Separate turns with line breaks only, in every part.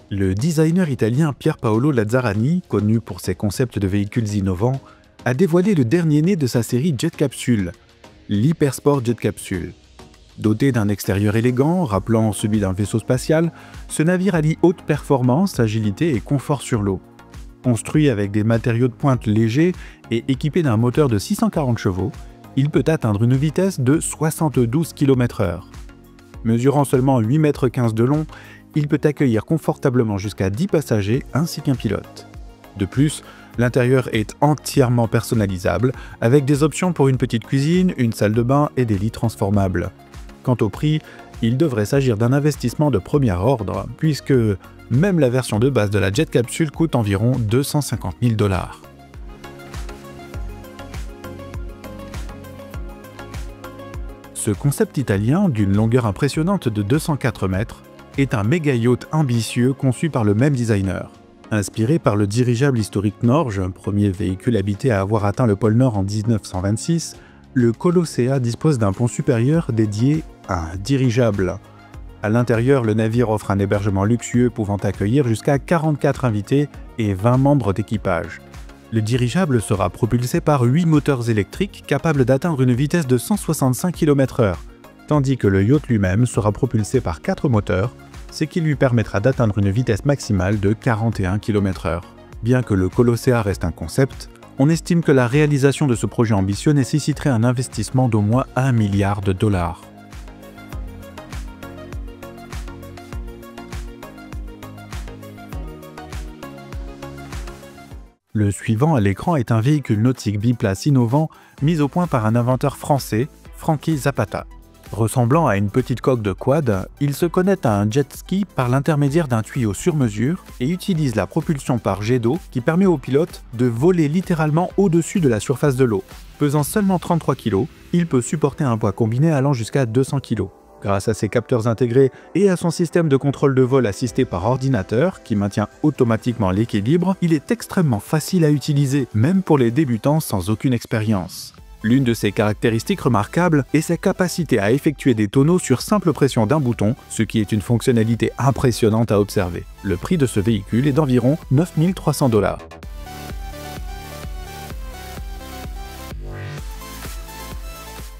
Le designer italien Pier Paolo Lazzarani, connu pour ses concepts de véhicules innovants, a dévoilé le dernier né de sa série Jet Capsule, l'Hypersport Jet Capsule. Doté d'un extérieur élégant, rappelant celui d'un vaisseau spatial, ce navire allie haute performance, agilité et confort sur l'eau. Construit avec des matériaux de pointe légers et équipé d'un moteur de 640 chevaux, il peut atteindre une vitesse de 72 km/h. Mesurant seulement 8,15 m de long, il peut accueillir confortablement jusqu'à 10 passagers ainsi qu'un pilote. De plus, l'intérieur est entièrement personnalisable, avec des options pour une petite cuisine, une salle de bain et des lits transformables. Quant au prix, il devrait s'agir d'un investissement de premier ordre, puisque même la version de base de la Jet Capsule coûte environ 250 000 $. Ce concept italien, d'une longueur impressionnante de 204 mètres, est un méga-yacht ambitieux conçu par le même designer. Inspiré par le dirigeable historique Norge, premier véhicule habité à avoir atteint le pôle Nord en 1926, le Colossea dispose d'un pont supérieur dédié à un dirigeable. À l'intérieur, le navire offre un hébergement luxueux pouvant accueillir jusqu'à 44 invités et 20 membres d'équipage. Le dirigeable sera propulsé par 8 moteurs électriques capables d'atteindre une vitesse de 165 km/h, tandis que le yacht lui-même sera propulsé par 4 moteurs, ce qui lui permettra d'atteindre une vitesse maximale de 41 km/h. Bien que le Colossea reste un concept, on estime que la réalisation de ce projet ambitieux nécessiterait un investissement d'au moins $1 milliard. Le suivant à l'écran est un véhicule nautique biplace innovant mis au point par un inventeur français, Frankie Zapata. Ressemblant à une petite coque de quad, il se connecte à un jet ski par l'intermédiaire d'un tuyau sur mesure et utilise la propulsion par jet d'eau qui permet au pilote de voler littéralement au-dessus de la surface de l'eau. Pesant seulement 33 kg, il peut supporter un poids combiné allant jusqu'à 200 kg. Grâce à ses capteurs intégrés et à son système de contrôle de vol assisté par ordinateur qui maintient automatiquement l'équilibre, il est extrêmement facile à utiliser, même pour les débutants sans aucune expérience. L'une de ses caractéristiques remarquables est sa capacité à effectuer des tonneaux sur simple pression d'un bouton, ce qui est une fonctionnalité impressionnante à observer. Le prix de ce véhicule est d'environ 9 300 $.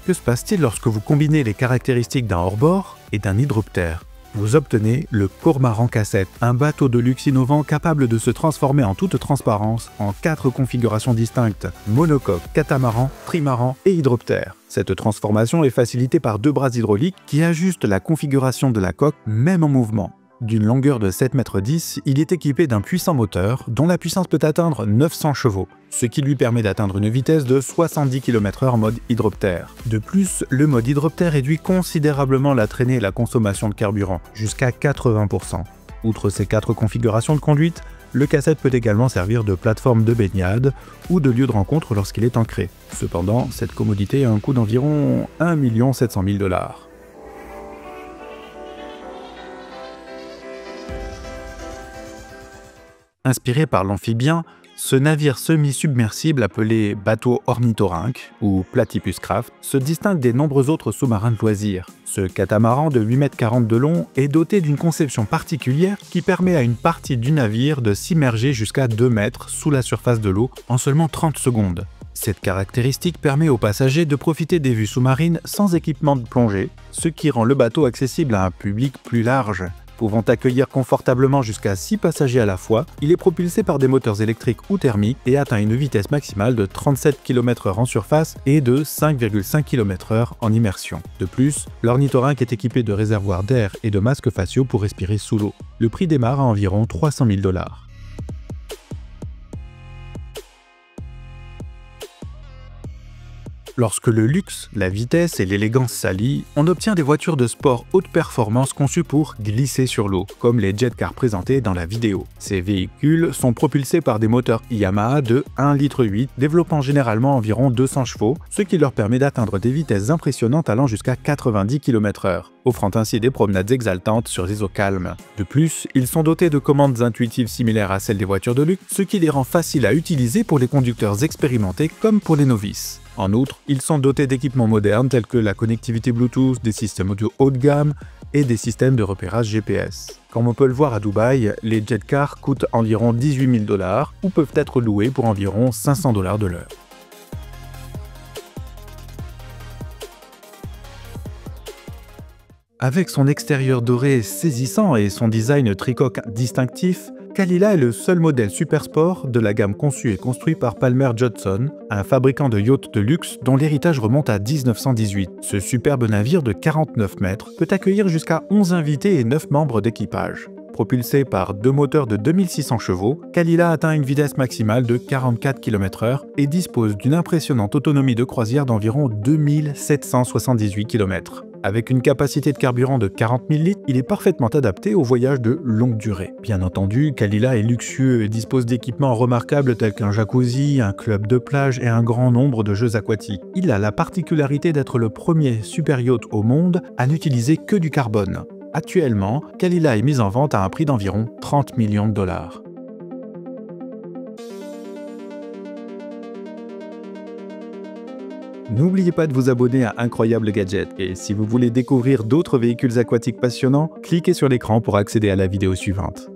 Que se passe-t-il lorsque vous combinez les caractéristiques d'un hors-bord et d'un hydroptère? Vous obtenez le Cormaran K7, un bateau de luxe innovant capable de se transformer en toute transparence en 4 configurations distinctes: monocoque, catamaran, trimaran et hydroptère. Cette transformation est facilitée par 2 bras hydrauliques qui ajustent la configuration de la coque même en mouvement. D'une longueur de 7,10 m, il est équipé d'un puissant moteur dont la puissance peut atteindre 900 chevaux, ce qui lui permet d'atteindre une vitesse de 70 km/h en mode hydroptère. De plus, le mode hydroptère réduit considérablement la traînée et la consommation de carburant, jusqu'à 80%. Outre ces 4 configurations de conduite, le K7 peut également servir de plateforme de baignade ou de lieu de rencontre lorsqu'il est ancré. Cependant, cette commodité a un coût d'environ 1 700 000 $. Inspiré par l'amphibien, ce navire semi-submersible appelé bateau ornithorynque ou platypus craft se distingue des nombreux autres sous-marins de loisirs. Ce catamaran de 8,40 m de long est doté d'une conception particulière qui permet à une partie du navire de s'immerger jusqu'à 2 mètres sous la surface de l'eau en seulement 30 secondes. Cette caractéristique permet aux passagers de profiter des vues sous-marines sans équipement de plongée, ce qui rend le bateau accessible à un public plus large. Pouvant accueillir confortablement jusqu'à 6 passagers à la fois, il est propulsé par des moteurs électriques ou thermiques et atteint une vitesse maximale de 37 km/h en surface et de 5,5 km/h en immersion. De plus, l'ornithorynque est équipé de réservoirs d'air et de masques faciaux pour respirer sous l'eau. Le prix démarre à environ 300 000 $. Lorsque le luxe, la vitesse et l'élégance s'allient, on obtient des voitures de sport haute performance conçues pour glisser sur l'eau, comme les jet cars présentés dans la vidéo. Ces véhicules sont propulsés par des moteurs Yamaha de 1,8 litre, développant généralement environ 200 chevaux, ce qui leur permet d'atteindre des vitesses impressionnantes allant jusqu'à 90 km/h, offrant ainsi des promenades exaltantes sur des eaux calmes. De plus, ils sont dotés de commandes intuitives similaires à celles des voitures de luxe, ce qui les rend faciles à utiliser pour les conducteurs expérimentés comme pour les novices. En outre, ils sont dotés d'équipements modernes tels que la connectivité Bluetooth, des systèmes audio haut de gamme et des systèmes de repérage GPS. Comme on peut le voir à Dubaï, les jet cars coûtent environ 18 000 $ ou peuvent être loués pour environ 500 $ de l'heure. Avec son extérieur doré saisissant et son design tricoque distinctif, Kalila est le seul modèle supersport de la gamme conçu et construit par Palmer Judson, un fabricant de yachts de luxe dont l'héritage remonte à 1918. Ce superbe navire de 49 mètres peut accueillir jusqu'à 11 invités et 9 membres d'équipage. Propulsé par 2 moteurs de 2600 chevaux, Kalila atteint une vitesse maximale de 44 km/h et dispose d'une impressionnante autonomie de croisière d'environ 2778 km. Avec une capacité de carburant de 40 000 litres, il est parfaitement adapté aux voyages de longue durée. Bien entendu, Kalila est luxueux et dispose d'équipements remarquables tels qu'un jacuzzi, un club de plage et un grand nombre de jeux aquatiques. Il a la particularité d'être le premier super yacht au monde à n'utiliser que du carbone. Actuellement, Kalila est mise en vente à un prix d'environ 30 millions de $. N'oubliez pas de vous abonner à Incroyable Gadget et si vous voulez découvrir d'autres véhicules aquatiques passionnants, cliquez sur l'écran pour accéder à la vidéo suivante.